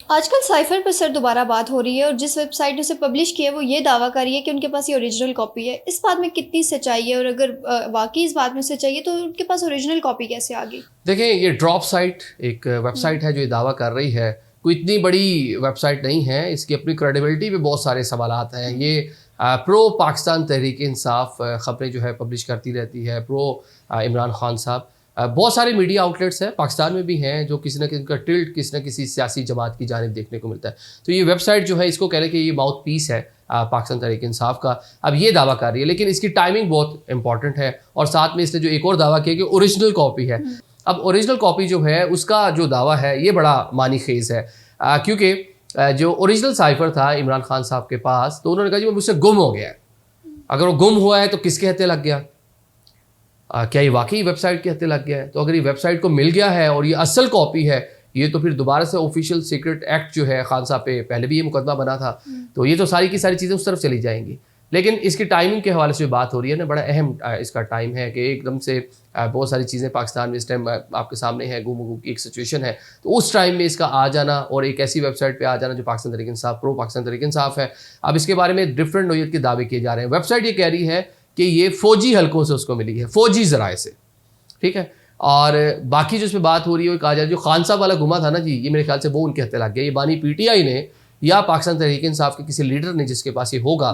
आजकल साइफर पर सर दोबारा बात हो रही है और जिस वेबसाइट ने उसे पब्लिश किया है वो ये दावा कर रही है कि उनके पास ये ओरिजिनल कॉपी है। इस बात में कितनी सच्चाई है और अगर वाकई इस बात में सच्चाई है तो उनके पास ओरिजिनल कॉपी कैसे आ गई? देखें, ये ड्रॉप साइट एक वेबसाइट है जो ये दावा कर रही है। कोई इतनी बड़ी वेबसाइट नहीं है, इसकी अपनी क्रेडिबिलिटी पे बहुत सारे सवालात हैं। ये प्रो पाकिस्तान तहरीक इंसाफ ख़बरें जो है पब्लिश करती रहती है, प्रो इमरान खान साहब। बहुत सारे मीडिया आउटलेट्स हैं, पाकिस्तान में भी हैं, जो किसी न किसी का टिल्ट किसी न किसी सियासी जमात की जानिब देखने को मिलता है। तो ये वेबसाइट जो है, इसको कह रहे हैं कि ये माउथ पीस है पाकिस्तान तहरीक इंसाफ का। अब ये दावा कर रही है, लेकिन इसकी टाइमिंग बहुत इंपॉर्टेंट है। और साथ में इसने जो एक और दावा किया कि ओरिजिनल कॉपी है। अब ओरिजिनल कॉपी जो है, उसका जो दावा है ये बड़ा मानी खेज है, क्योंकि जो ओरिजिनल साइफर था इमरान खान साहब के पास, तो उन्होंने कहा जी वो मुझसे गुम हो गया है। अगर वो गुम हुआ है तो किसके हत्थे लग गया? क्या ये वाकई वेबसाइट के हत्थे लग गया है? तो अगर ये वेबसाइट को मिल गया है और ये असल कॉपी है, ये तो फिर दोबारा से ऑफिशियल सीक्रेट एक्ट जो है खान साहब पे पहले भी ये मुकदमा बना था, तो ये तो सारी की सारी चीज़ें उस तरफ चली जाएंगी। लेकिन इसकी टाइमिंग के हवाले से जो बात हो रही है ना, बड़ा अहम इसका टाइम है कि एकदम से बहुत सारी चीज़ें पाकिस्तान में इस टाइम आपके सामने है, गुम की एक सिचुएशन है। तो उस टाइम में इसका आ जाना और एक ऐसी वेबसाइट पे आ जाना जो पाकिस्तान तहरीक इंसाफ, प्रो पाकिस्तान तहरीक इंसाफ है। अब इसके बारे में डिफरेंट नोयत के दावे किए जा रहे हैं। वेबसाइट ये कह रही है कि ये फौजी हलकों से उसको मिली है, फौजी ज़राए से, ठीक है। और बाकी जो इसमें बात हो रही है वो कहा जा रहा है जो खान साहब वाला गुमा था ना जी, ये मेरे ख्याल से वो उनके हत्थे लग गया। ये बानी पीटीआई ने या पाकिस्तान तहरीक इंसाफ के किसी लीडर ने, जिसके पास ये होगा,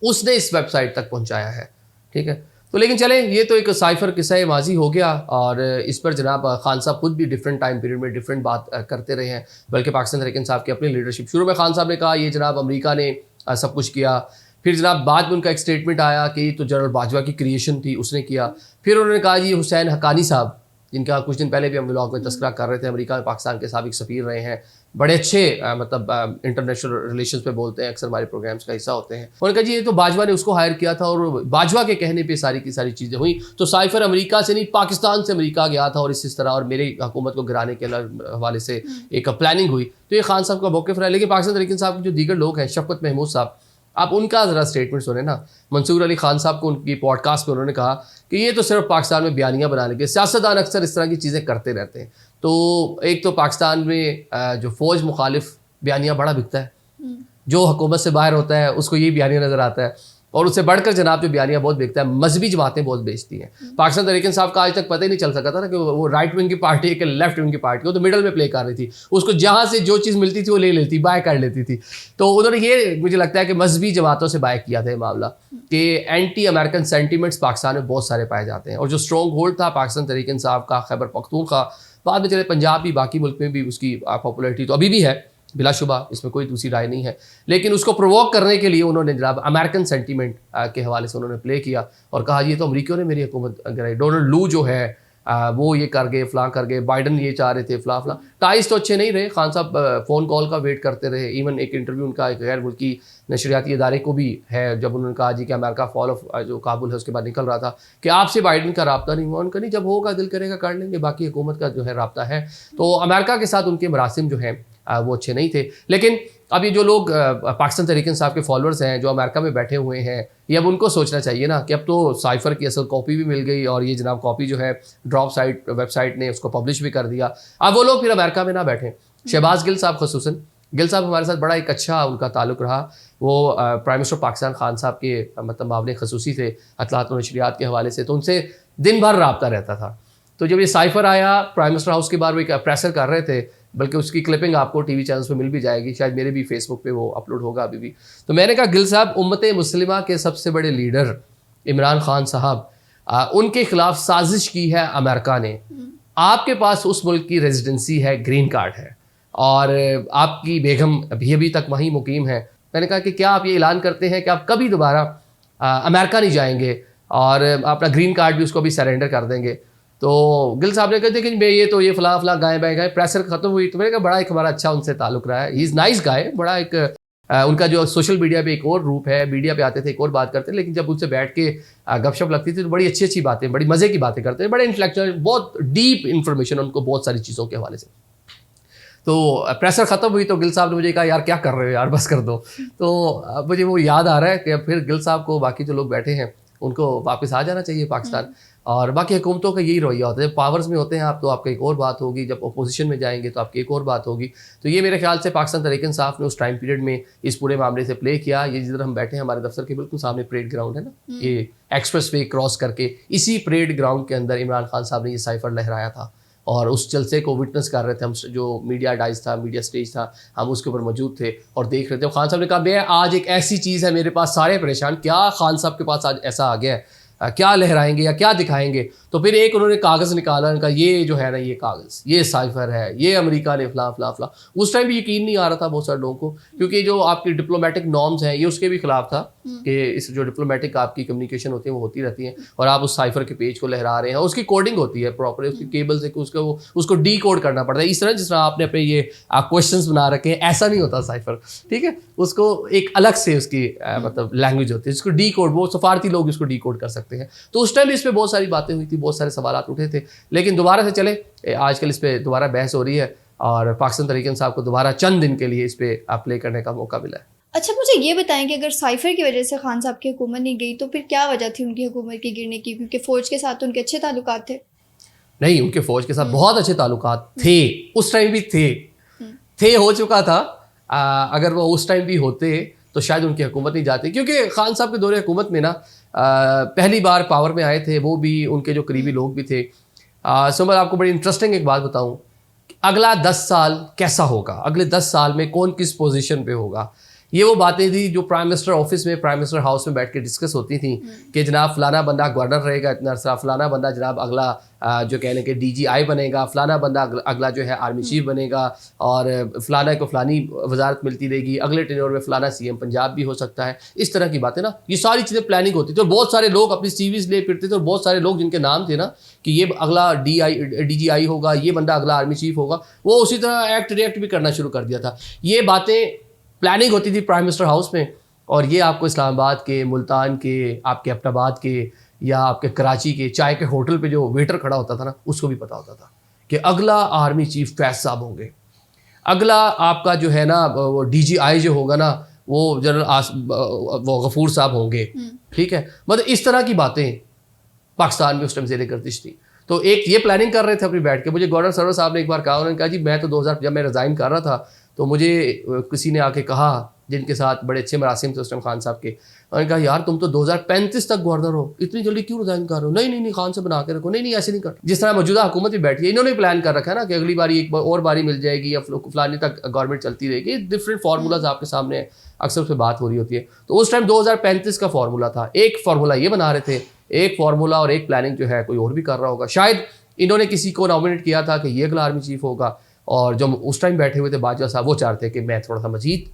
उसने इस वेबसाइट तक पहुंचाया है, ठीक है। तो लेकिन चलें, ये तो एक साइफर किस्सा माजी हो गया और इस पर जनाब खान साहब खुद भी डिफरेंट टाइम पीरियड में डिफरेंट बात करते रहे हैं। बल्कि पाकिस्तान तहरीक इंसाफ की अपनी लीडरशिप, शुरू में खान साहब ने कहा ये जनाब अमेरिका ने सब कुछ किया। फिर जनाब बाद में उनका एक स्टेटमेंट आया कि तो जनरल बाजवा की क्रिएशन थी, उसने किया। फिर उन्होंने कहा जी हुसैन हक्कानी साहब, जिनका कुछ दिन पहले भी हम व्लॉग में तस्करा कर रहे थे, अमेरिका में पाकिस्तान के साबिक सफीर रहे हैं, बड़े अच्छे मतलब इंटरनेशनल रिलेशंस पे बोलते हैं, अक्सर हमारे प्रोग्राम्स का हिस्सा होते हैं। उन्होंने कहा जी ये तो बाजवा ने उसको हायर किया था और बाजवा के कहने पे सारी की सारी चीज़ें हुई। तो साइफर अमेरिका से नहीं, पाकिस्तान से अमेरिका गया था और इस तरह और मेरे हुकूमत को गिराने के हवाले से एक प्लानिंग हुई। तो ये खान साहब का मौक़िफ़ रहा। लेकिन पाकिस्तान तहरीक इंसाफ के जो दीगर लोग हैं, शफकत महमूद साहब, आप उनका ज़रा स्टेटमेंट सुने ना। मंसूर अली खान साहब को उनकी पॉडकास्ट में उन्होंने कहा कि ये तो सिर्फ पाकिस्तान में बयानियाँ बनाने के, सियासतदान अक्सर इस तरह की चीज़ें करते रहते हैं। तो एक तो पाकिस्तान में जो फ़ौज मुखालिफ बयानियाँ बड़ा बिकता है, जो हुकूमत से बाहर होता है उसको ये बयानियाँ नज़र आता है। और उससे बढ़कर जनाब जो बयानियाँ बहुत बिकता है, मजहबी जमातें बहुत बेचती हैं। पाकिस्तान तहरीक इंसाफ का आज तक पता ही नहीं चल सका था ना कि वो राइट विंग की पार्टी है कि लेफ्ट विंग की पार्टी, वो तो मिडल में प्ले कर रही थी। उसको जहाँ से जो चीज़ मिलती थी वो ले लेती, बाय कर लेती थी। तो उन्होंने ये, मुझे लगता है कि मजहबी जमातों से बाय किया था ये मामला, कि एंटी अमेरिकन सेंटीमेंट्स पाकिस्तान में बहुत सारे पाए जाते हैं। और जो स्ट्रॉन्ग होल्ड था पाकिस्तान तहरीक इंसाफ का खैबर पख्तूनख्वा, बाद में चले पंजाब भी, बाकी मुल्क में भी उसकी पॉपुलरिटी तो अभी भी है, बिलाशुबा, इसमें कोई दूसरी राय नहीं है। लेकिन उसको प्रोवोक करने के लिए उन्होंने जनाब अमेरिकन सेंटीमेंट के हवाले से उन्होंने प्ले किया और कहा ये तो अमरीकियों ने मेरी हुकूमत गिराई, डोनाल्ड लू जो है वो ये कर गए, फलां कर गए, बाइडन ये चाह रहे थे, फलां फलां। टाइज तो अच्छे नहीं रहे। खान साहब फ़ोन कॉल का वेट करते रहे। इवन एक इंटरव्यू उनका एक गैर मुल्की नशरियाती इदारे को भी है, जब उन्होंने कहा जी कि अमेरिका फॉल ऑफ जो काबुल है उसके बाद निकल रहा था, कि आपसे बाइडन का रब्ता नहीं हुआ। उनका नहीं, जब होगा दिल करेगा कर लेंगे, बाकी हुकूमत का जो है रब्ता है। तो अमेरिका के साथ उनके मरासिम जो हैं वो अच्छे नहीं थे। लेकिन अब ये जो लोग पाकिस्तान तहरीक इंसाफ के फॉलोअर्स हैं जो अमेरिका में बैठे हुए हैं, ये अब उनको सोचना चाहिए ना कि अब तो साइफर की असल कॉपी भी मिल गई और ये जनाब कॉपी जो है ड्रॉप साइट वेबसाइट ने उसको पब्लिश भी कर दिया। अब वो लोग फिर अमेरिका में ना बैठें। शहबाज गिल साहब, खसूसन गिल साहब हमारे साथ बड़ा एक अच्छा उनका ताल्लुक रहा। वो प्राइम मिनिस्टर पाकिस्तान खान साहब के मतलब मामले खसूसी थे अतलात और नशरियात के हवाले से, तो उनसे दिन भर रब्ता रहता था। तो जब ये साइफर आया प्राइम मिनिस्टर हाउस के बाहर, वो एक प्रेसर कर रहे थे, बल्कि उसकी क्लिपिंग आपको टीवी चैनल्स पे मिल भी जाएगी, शायद मेरे भी फेसबुक पे वो अपलोड होगा अभी भी। तो मैंने कहा गिल साहब, उम्मत मुस्लिमा के सबसे बड़े लीडर इमरान खान साहब, उनके खिलाफ साजिश की है अमेरिका ने। आपके पास उस मुल्क की रेजिडेंसी है, ग्रीन कार्ड है, और आपकी बेगम अभी तक वहीं मुकीम है। मैंने कहा कि क्या आप ये ऐलान करते हैं कि आप कभी दोबारा अमेरिका नहीं जाएंगे और अपना ग्रीन कार्ड भी उसको भी सरेंडर कर देंगे? तो गिल साहब ने कहा देखिए मैं ये फला फला गाय बाय गाय, प्रेशर खत्म हुई। तो मैंने कहा बड़ा एक हमारा अच्छा उनसे ताल्लुक रहा है, ही इज़ नाइस गाय, बड़ा एक उनका जो सोशल मीडिया पे एक और रूप है, मीडिया पे आते थे एक और बात करते, लेकिन जब उनसे बैठ के गपशप लगती थी तो बड़ी अच्छी अच्छी बातें, बड़ी मज़े की बातें करते थे, बड़े इंटेलेक्चुअल, बहुत डीप इन्फॉर्मेशन उनको बहुत सारी चीज़ों के हवाले से। तो प्रेशर ख़त्म हुई तो गिल साहब ने मुझे कहा यार क्या कर रहे हो यार, बस कर दो। तो मुझे वो याद आ रहा है कि फिर गिल साहब को बाकी जो लोग बैठे हैं उनको वापस आ जाना चाहिए पाकिस्तान। और बाकी हुकूमतों का यही रवैया होता है, जब पावर्स में होते हैं आप तो आपका एक और बात होगी, जब अपोजिशन में जाएंगे तो आपकी एक और बात होगी। तो ये मेरे ख्याल से पाकिस्तान तहरीक-ए-इंसाफ ने उस टाइम पीरियड में इस पूरे मामले से प्ले किया। ये जिधर हम बैठे हैं हमारे दफ्तर के बिल्कुल सामने परेड ग्राउंड है ना, ये एक्सप्रेस वे क्रॉस करके इसी परेड ग्राउंड के अंदर इमरान खान साहब ने ये साइफर लहराया था और उस जलसे को विटनेस कर रहे थे हम, जो मीडिया डाइस था, मीडिया स्टेज था, हम उसके ऊपर मौजूद थे और देख रहे थे। खान साहब ने कहा मैं आज एक ऐसी चीज़ है मेरे पास, सारे परेशान, क्या खान साहब के पास आज ऐसा आ गया है, क्या लहराएंगे या क्या दिखाएंगे। तो फिर एक उन्होंने कागज़ निकाला, उनका ये जो है ना ये कागज़, ये साइफर है, ये अमेरिका ने फला फला फला। उस टाइम भी यकीन नहीं आ रहा था बहुत सारे लोगों को, क्योंकि जो आपकी डिप्लोमेटिक नॉर्म्स हैं ये उसके भी खिलाफ था कि इस जो डिप्लोमेटिक आपकी कम्युनिकेशन होती है वो होती रहती है और आप उस साइफर के पेज को लहरा रहे हैं, उसकी कोडिंग होती है प्रॉपर, उसकी केबल से उसको डी कोड करना पड़ता है। इस तरह जिस तरह आपने अपने ये क्वेश्चंस बना रखे हैं, ऐसा नहीं होता साइफर, ठीक है। उसको एक अलग से उसकी मतलब लैंग्वेज होती है जिसको डी कोड, वो सफारती लोग इसको डी कोड कर सकते हैं। तो उस टाइम इस पर बहुत सारी बातें हुई थी, बहुत सारे सवाल उठे थे, लेकिन दोबारा से चले आजकल इस पर दोबारा बहस हो रही है और पाकिस्तान तहरीक-ए-इंसाफ को दोबारा चंद दिन के लिए इस पर प्ले करने का मौका मिला है। अच्छा, मुझे ये बताएं कि अगर साइफर की वजह से खान साहब की हुकूमत नहीं गई तो फिर क्या वजह थी उनकी हुकूमत की गिरने की? क्योंकि फ़ौज के साथ तो उनके अच्छे ताल्लुकात थे। नहीं, उनके फ़ौज के साथ बहुत अच्छे ताल्लुकात थे, उस टाइम भी थे हो चुका था। अगर वो उस टाइम भी होते तो शायद उनकी हुकूमत नहीं जाती, क्योंकि खान साहब के दौरे हुकूमत में ना पहली बार पावर में आए थे, वो भी उनके जो करीबी लोग भी थे। सो मैं आपको बड़ी इंटरेस्टिंग एक बात बताऊं, अगला 10 साल कैसा होगा, अगले 10 साल में कौन किस पोजीशन पे होगा, ये वो बातें थी जो प्राइम मिनिस्टर ऑफिस में, प्राइम मिनिस्टर हाउस में बैठ के डिस्कस होती थी कि जनाब फलाना बंदा गवर्नर रहेगा इतना अर्सा, फलाना बंदा जनाब अगला जो कहने के DGI बनेगा, फलाना बंदा अगला जो है आर्मी चीफ बनेगा और फलाना को फलानी वजारत मिलती रहेगी, अगले टेन्योर में फलाना CM पंजाब भी हो सकता है। इस तरह की बातें ना, ये सारी चीज़ें प्लानिंग होती थी और बहुत सारे लोग अपनी CVs ले फिरते थे और बहुत सारे लोग जिनके नाम थे ना कि ये अगला DGI होगा, ये बंदा अगला आर्मी चीफ होगा, वो उसी तरह एक्ट रिएक्ट भी करना शुरू कर दिया था। ये बातें प्लानिंग होती थी प्राइम मिनिस्टर हाउस में और ये आपको इस्लामाबाद के, मुल्तान के, आपके एबटाबाद के या आपके कराची के चाय के होटल पे जो वेटर खड़ा होता था ना, उसको भी पता होता था कि अगला आर्मी चीफ फैज साहब होंगे, अगला आपका जो है ना वो DGI जो होगा ना वो जनरल वो गफूर साहब होंगे, ठीक है। मतलब इस तरह की बातें पाकिस्तान में उस टाइम ज़ेरे गर्दिश थी। तो एक ये प्लानिंग कर रहे थे अपनी बैठ के। मुझे गवर्नर सरवर साहब ने एक बार कहा, उन्होंने कहा जी मैं तो 2000 जब मैं रिज़ाइन कर रहा था तो मुझे किसी ने आके कहा, जिनके साथ बड़े अच्छे मरासिम थे उस टाइम खान साहब के, उन्होंने कहा यार तुम तो 2035 तक गवर्नर हो, इतनी जल्दी क्यों रिजाइन कर रहे हो? नहीं नहीं नहीं, खान से बना के रखो। नहीं नहीं, ऐसे नहीं कर। जिस तरह मौजूदा हुकूमत भी बैठी है, इन्होंने प्लान कर रखा है ना कि अगली बारी एक और बारी मिल जाएगी या फलानी तक गवर्नमेंट चलती रहेगी। डिफरेंट फार्मूलाज आपके सामने अक्सर उस पर बात हो रही होती है। तो उस टाइम 2035 का फार्मूला था, एक फार्मूला ये बना रहे थे, एक फार्मूला और एक प्लानिंग जो है कोई और भी कर रहा होगा। शायद इन्होंने किसी को नॉमिनेट किया था कि ये अगला आर्मी चीफ होगा और जो उस टाइम बैठे हुए थे बाजवा साहब, वो चाहते कि मैं थोड़ा सा मजीद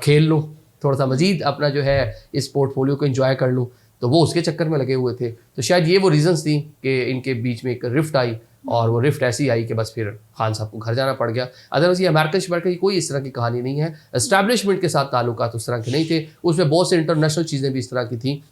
खेल लूँ, थोड़ा सा मजीद अपना जो है इस पोर्टफोलियो को एंजॉय कर लूँ, तो वो उसके चक्कर में लगे हुए थे। तो शायद ये वो रीजंस थी कि इनके बीच में एक रिफ्ट आई और वो रिफ्ट ऐसी आई कि बस फिर खान साहब को घर जाना पड़ गया। अदरवाइज ये अमेरिकन शमेरिकन की कोई इस तरह की कहानी नहीं है। एस्टैब्लिशमेंट के साथ ताल्लुकात उस तरह के नहीं थे, उसमें बहुत से इंटरनेशनल चीज़ें भी इस तरह की थी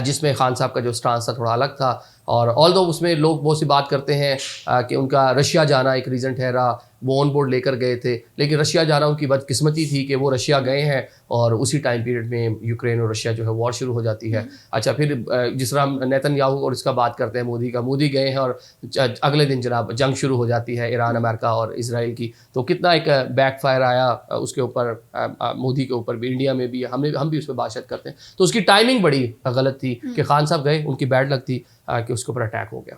जिसमें खान साहब का जो स्टांस था थोड़ा अलग था। और ऑल दो उसमें लोग बहुत सी बात करते हैं कि उनका रशिया जाना एक रीज़न ठहरा, वो ऑन बोर्ड लेकर गए थे, लेकिन रशिया जाना उनकी बदकिस्मती थी कि वो रशिया गए हैं और उसी टाइम पीरियड में यूक्रेन और रशिया जो है वॉर शुरू हो जाती है। अच्छा, फिर जिस तरह हम नेतन्याहू और इसका बात करते हैं मोदी का, मोदी गए हैं और अगले दिन जनाब जंग शुरू हो जाती है ईरान, अमेरिका और इसराइल की। तो कितना एक बैकफायर आया उसके ऊपर, मोदी के ऊपर भी, इंडिया में भी हम भी उस पर बातचीत करते हैं। तो उसकी टाइमिंग बड़ी गलत थी कि खान साहब गए, उनकी बैड लक थी कि उसके ऊपर अटैक हो गया।